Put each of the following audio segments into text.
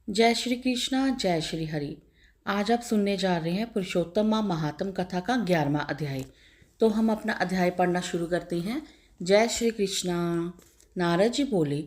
जय श्री कृष्णा, जय श्री हरि। आज आप सुनने जा रहे हैं पुरुषोत्तम माँ महात्म कथा का 11वां अध्याय। तो हम अपना अध्याय पढ़ना शुरू करते हैं। जय श्री कृष्णा। नारद जी बोले,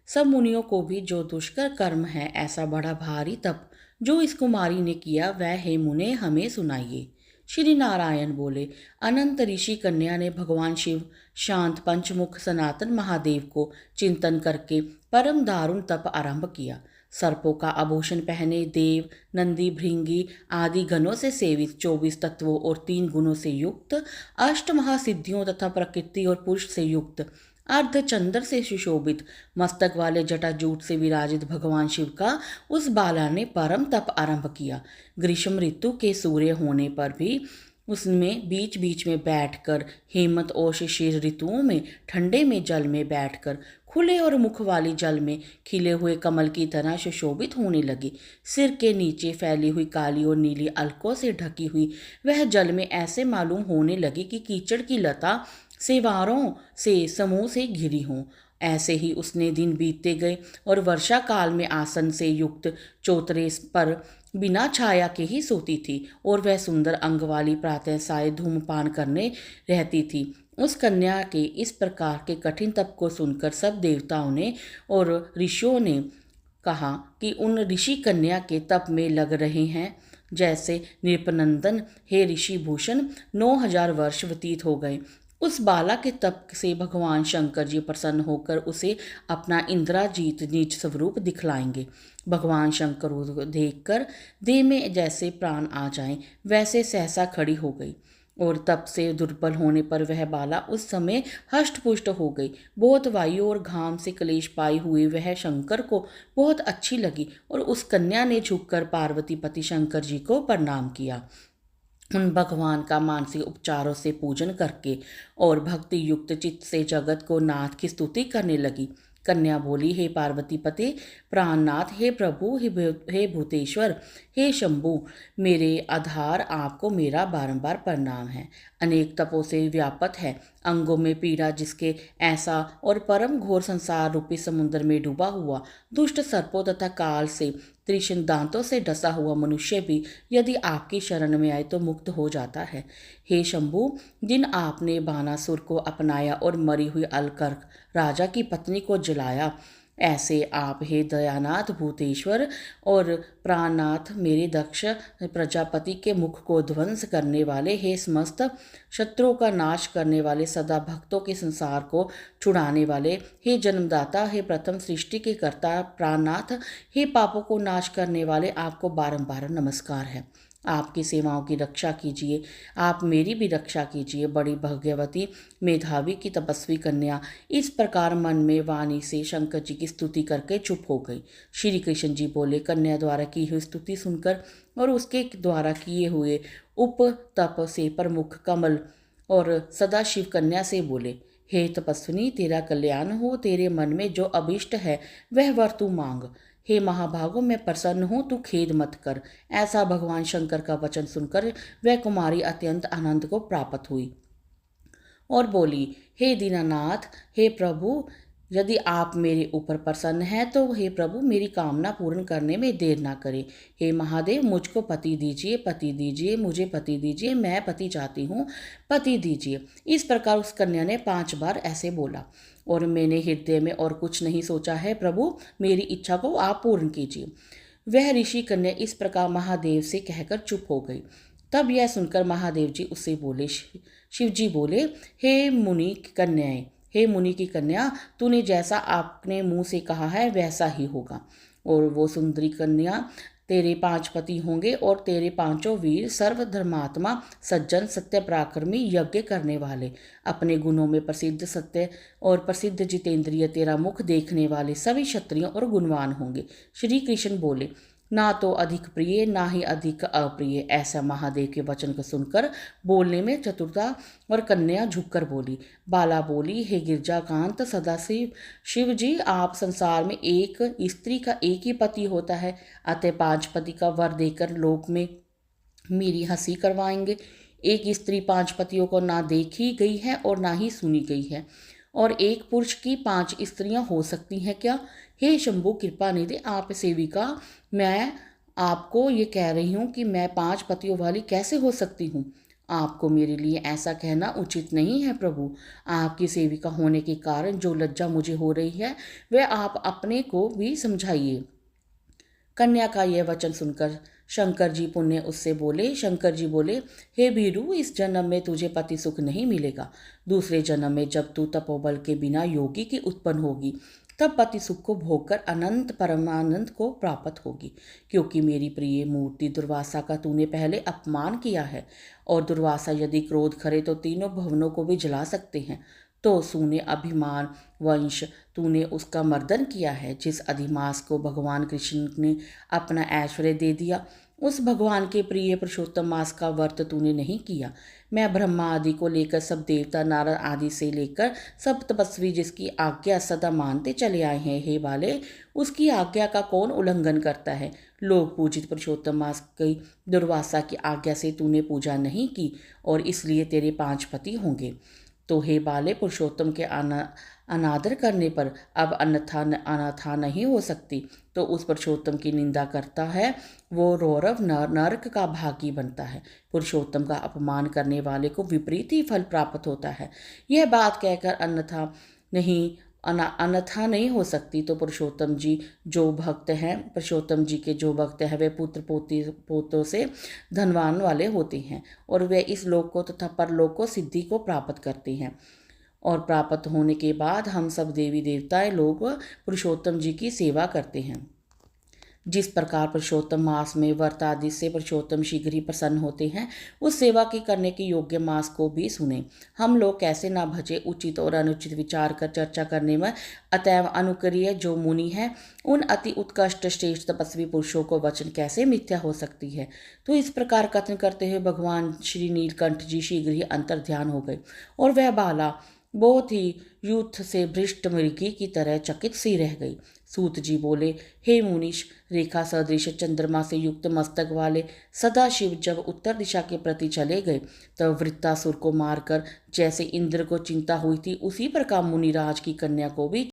सब मुनियों को भी जो दुष्कर कर्म है, ऐसा बड़ा भारी तप जो इस कुमारी ने किया, वह हे मुने हमें सुनाइए। श्री नारायण बोले, अनंत ऋषि कन्या ने भगवान शिव, शांत पंचमुख सनातन महादेव को चिंतन करके परम दारुण तप आरंभ किया। सर्पों का आभूषण पहने देव, नंदी, भृंगी आदि गणों से सेवित, 24 तत्वों और 3 गुणों से युक्त, अष्ट महासिद्धियों तथा प्रकृति और पुरुष से युक्त, अर्धचंद्र से सुशोभित, मस्तक वाले जटाजूट से विराजित भगवान शिव का उस बाला ने परम तप आरंभ किया। ग्रीष्म ऋतु के सूर्य होने पर भी उसमें बीच बीच में बैठकर, हेमंत और शिशिर ऋतुओं में ठंडे में जल में बैठकर, खुले और मुख वाली जल में खिले हुए कमल की तरह सुशोभित होने लगी। सिर के नीचे फैली हुई काली और नीली अलकों से ढकी हुई वह जल में ऐसे मालूम होने लगी कि कीचड़ की लता सेवारों से समूह से घिरी हों। ऐसे ही उसने दिन बीतते गए और वर्षा काल में आसन से युक्त चौतरे पर बिना छाया के ही सोती थी और वह सुंदर अंग वाली प्रातः साय धूमपान करने रहती थी। उस कन्या के इस प्रकार के कठिन तप को सुनकर सब देवताओं ने और ऋषियों ने कहा कि उन ऋषि कन्या के तप में लग रहे हैं। जैसे नृपनंदन, हे ऋषि भूषण, 9,000 वर्ष व्यतीत हो गए। उस बाला के तप से भगवान शंकर जी प्रसन्न होकर उसे अपना इंद्राजीत नीच स्वरूप दिखलाएंगे। भगवान शंकर को देखकर देह में जैसे प्राण आ जाएं, वैसे सहसा खड़ी हो गई और तप से दुर्बल होने पर वह बाला उस समय हष्ट पुष्ट हो गई। बहुत वायु और घाम से क्लेश पाई हुई वह शंकर को बहुत अच्छी लगी और उस कन्या ने झुककर पार्वती पति शंकर जी को प्रणाम किया। उन भगवान का मानसिक उपचारों से पूजन करके और भक्ति युक्त चित्त से जगत को नाथ की स्तुति करने लगी। कन्या बोली, हे पार्वती पते प्राणनाथ, हे प्रभु, हे भूतेश्वर, हे शंभु, मेरे आधार आपको मेरा बारंबार प्रणाम है। अनेक तपों से व्यापत है, अंगों में पीड़ा जिसके ऐसा और परम घोर संसार रूपी समुद्र में डूबा हुआ, दुष्ट सर्पों तथा काल से तीक्ष्ण दांतों से डसा हुआ मनुष्य भी यदि आपकी शरण में आए तो मुक्त हो जाता है। हे शंभु, जिन आपने बानासुर को अपनाया और मरी हुई अलकर्क राजा की पत्नी को जलाया, ऐसे आप हे दयानाथ भूतेश्वर और प्राणनाथ, मेरे दक्ष प्रजापति के मुख को ध्वंस करने वाले, हे समस्त शत्रुओं का नाश करने वाले, सदा भक्तों के संसार को छुड़ाने वाले, हे जन्मदाता, हे प्रथम सृष्टि के कर्ता प्राणनाथ, हे पापों को नाश करने वाले, आपको बारंबार नमस्कार है। आपकी सेवाओं की रक्षा कीजिए, आप मेरी भी रक्षा कीजिए। बड़ी भगवती मेधावी की तपस्वी कन्या इस प्रकार मन में वाणी से शंकर जी की स्तुति करके चुप हो गई। श्री कृष्ण जी बोले, कन्या द्वारा की हुई स्तुति सुनकर और उसके द्वारा किए हुए उप तप से प्रमुख कमल और सदाशिव कन्या से बोले, हे तपस्विनी, तेरा कल्याण हो। तेरे मन में जो अभिष्ट है वह वर तू मांग। हे महाभागों, मैं प्रसन्न हूँ, तू खेद मत कर। ऐसा भगवान शंकर का वचन सुनकर वह कुमारी अत्यंत आनंद को प्राप्त हुई और बोली, हे दीनानाथ, हे प्रभु, यदि आप मेरे ऊपर प्रसन्न हैं तो हे प्रभु मेरी कामना पूर्ण करने में देर ना करें। हे महादेव, मुझको पति दीजिए, पति दीजिए, मुझे पति दीजिए, मैं पति चाहती हूँ, पति दीजिए। इस प्रकार उस कन्या ने 5 बार ऐसे बोला और मैंने हृदय में और कुछ नहीं सोचा है, प्रभु मेरी इच्छा को आप पूर्ण कीजिए। वह ऋषि कन्या इस प्रकार महादेव से कहकर चुप हो गई। तब यह सुनकर महादेव जी उससे बोले, शिव जी बोले, हे मुनि कन्याएं, हे मुनि की कन्या, तूने जैसा आपने मुंह से कहा है वैसा ही होगा। और वो सुंदरी कन्या, तेरे 5 पति होंगे और तेरे 5 वीर सर्वधर्मात्मा, सज्जन, सत्य पराक्रमी, यज्ञ करने वाले, अपने गुणों में प्रसिद्ध, सत्य और प्रसिद्ध जितेंद्रिय, तेरा मुख देखने वाले सभी क्षत्रियों और गुणवान होंगे। श्री कृष्ण बोले, ना तो अधिक प्रिय ना ही अधिक अप्रिय। ऐसा महादेव के वचन को सुनकर बोलने में चतुरता और कन्या झुककर बोली। बाला बोली, हे गिरजाकांत सदाशिव, शिव जी, आप संसार में एक स्त्री का एक ही पति होता है, अतः 5 पति का वर देकर लोक में मेरी हंसी करवाएंगे। एक स्त्री 5 पतियों को ना देखी गई है और ना ही सुनी गई है, और एक पुरुष की 5 स्त्रियां हो सकती हैं क्या? हे शंभु कृपा निधि, आप सेविका, मैं आपको ये कह रही हूँ कि मैं 5 पतियों वाली कैसे हो सकती हूँ। आपको मेरे लिए ऐसा कहना उचित नहीं है प्रभु। आपकी सेविका होने के कारण जो लज्जा मुझे हो रही है वह आप अपने को भी समझाइए। कन्या का यह वचन सुनकर शंकर जी बोले, हे भीरू, इस जन्म में तुझे पति सुख नहीं मिलेगा। दूसरे जन्म में जब तू तपोबल के बिना योगी की उत्पन्न होगी तब पति सुख को भोगकर अनंत परमानंद को प्राप्त होगी। क्योंकि मेरी प्रिय मूर्ति दुर्वासा का तूने पहले अपमान किया है, और दुर्वासा यदि क्रोध करे तो तीनों भवनों को भी जला सकते हैं। तो सूने अभिमान वंश तूने उसका मर्दन किया है। जिस अधिमास को भगवान कृष्ण ने अपना ऐश्वर्य दे दिया, उस भगवान के प्रिय पुरुषोत्तम मास का व्रत तूने नहीं किया। मैं ब्रह्मा आदि को लेकर सब देवता, नारद आदि से लेकर सब तपस्वी जिसकी आज्ञा सदा मानते चले आए हैं, हे बाले, उसकी आज्ञा का कौन उल्लंघन करता है। लोग पूजित पुरुषोत्तम मास की दुर्वासा की आज्ञा से तूने पूजा नहीं की, और इसलिए तेरे 5 पति होंगे। तो हे बाले, पुरुषोत्तम के अनादर करने पर अब अनाथा नहीं हो सकती। तो उस पुरुषोत्तम की निंदा करता है वो रौरव नरक का भागी बनता है। पुरुषोत्तम का अपमान करने वाले को विपरीत ही फल प्राप्त होता है। यह बात कहकर अन्यथा नहीं हो सकती। तो पुरुषोत्तम जी के जो भक्त हैं वे पुत्र पोतों से धनवान वाले होते हैं, और वे इस लोक को तथा परलोक को सिद्धि को प्राप्त करते हैं। और प्राप्त होने के बाद हम सब देवी देवताएं लोग पुरुषोत्तम जी की सेवा करते हैं। जिस प्रकार पुरुषोत्तम मास में व्रत आदि से पुरुषोत्तम शीघ्र ही प्रसन्न होते हैं, उस सेवा की करने के योग्य मास को भी सुने। हम लोग कैसे ना भजे। उचित और अनुचित विचार कर चर्चा करने में अतएव अनुकरीय जो मुनि हैं, उन अति उत्कृष्ट श्रेष्ठ तपस्वी पुरुषों को वचन कैसे मिथ्या हो सकती है। तो इस प्रकार कथन करते हुए भगवान श्री नीलकंठ जी शीघ्र ही अंतर ध्यान हो गए, और वह बाला बहुत ही युद्ध से भ्रष्ट मृगी की तरह चकित सी रह गई। सूत जी बोले, हे मुनीश, रेखा सदृश चंद्रमा से युक्त मस्तक वाले सदाशिव जब उत्तर दिशा के प्रति चले गए, तब वृत्तासुर को मारकर जैसे इंद्र को चिंता हुई थी, उसी प्रकार मुनिराज की कन्या को भी